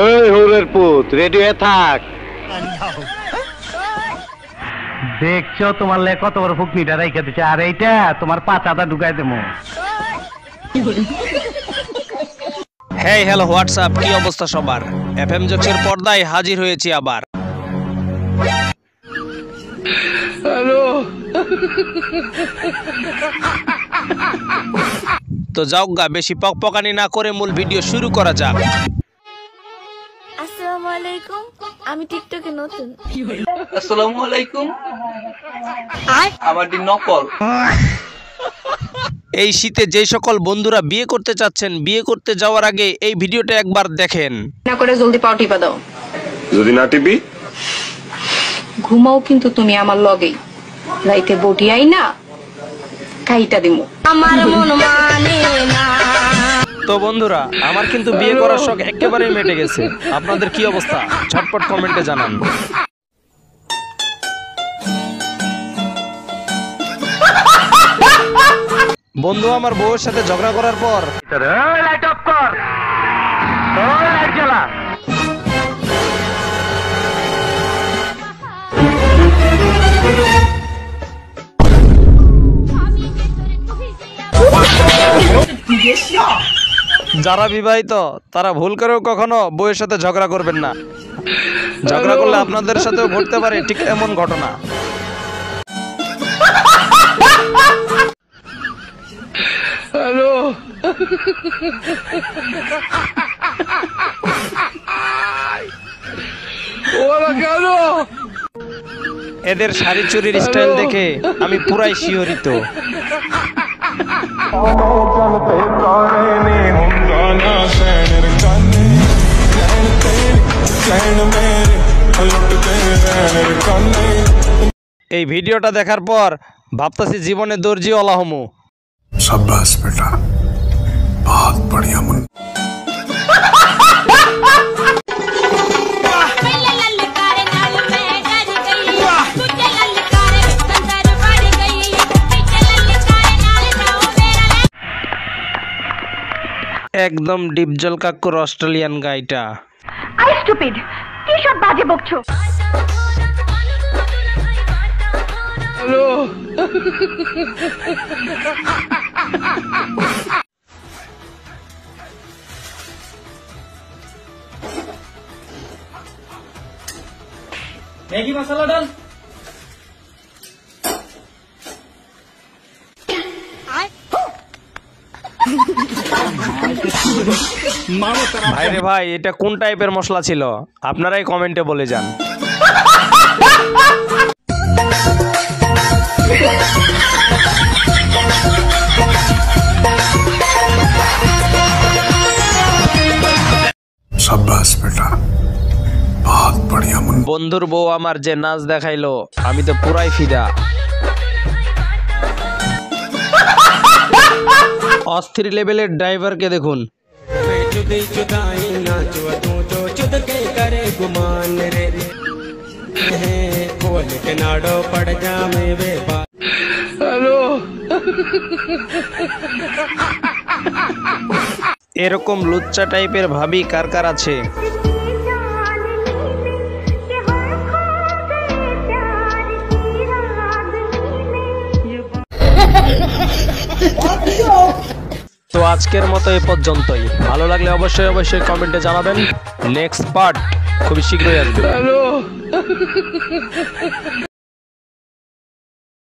ওই হুরের পুত রেডি হয়ে থাক। দেখছো তোমার লে কত বড় ফুকনিটা রাইখা দিচ্ছে, আর এইটা তোমার পাচাটা ঢুকাই দেবো। হেই হ্যালো হোয়াটসঅ্যাপ, কি অবস্থা সবার? এফএম জোকসের পর্দায় হাজির হয়েছি আবার। হ্যালো। তো যাও গা, বেশি পকপকানি না করে মূল ভিডিও শুরু করা যাক। আসসালামু আলাইকুম, আমি টিকটকে নতুন। আসসালামু আলাইকুম, আমারটি নকল। এই শীতে যে সকল বন্ধুরা বিয়ে করতে চাচ্ছেন, বিয়ে করতে যাওয়ার আগে এই ভিডিওটা একবার দেখেন। না করে জলদি পাও টিপা দাও। যদি না টিপি ঘুমাও কিন্তু তুমি আমার লগেই, রাইতে বটি আই না কাইটা দিমু। আমার মন মানে না। তো বন্ধুরা, আমার কিন্তু বিয়ে করার শখ একেবারেই মেটে গেছে। আপনাদের কি অবস্থা? ঝটপট কমেন্টে জানান। বন্ধু আমার বউয়ের সাথে ঝগড়া করার পর লাইট অফ কর, লাইট জ্বালা। যারা বিবাহিত তারা ভুল করেও কখনো বউয়ের সাথে ঝগড়া করবেন না। ঝগড়া করলে আপনাদের সাথেও ঘটতে পারে ঠিক এমন ঘটনা। হ্যালো। ওরা কেন? এদের শাড়ি চুরির স্টাইল দেখে আমি পুরাই শিহরিত। এই ভিডিওটা দেখার পর ভাবতাছি জীবনে দর্জিওয়ালা হমু। शाबाश बेटा, बहुत बढ़िया मुन। একদম ডিপজল কাকুর অস্ট্রেলিয়ান গাইটা। আই স্টুপিড, কি সব বাজে বকছো? হ্যালো। ম্যাগি মশলা ডাল। ভাইরে ভাই, এটা কোন টাইপের মশলা ছিল? আপনারাই কমেন্টে বলে যান। शाबाश बेटा, बहुत बढ़िया मुन। বন্ধুর বউ আমার যে নাচ দেখাইলো, আমি তো পুরাই ফিদা। অস্থির লেভেলের ড্রাইভারকে দেখুন। হ্যালো। এরকম লুচ্চা টাইপের ভাবি কার কার আছে? তো আজকের মতো এ পর্যন্তই। ভালো লাগলে অবশ্যই কমেন্টে জানাবেন। নেক্সট পার্ট খুবই শীঘ্রই আসবে। হ্যালো।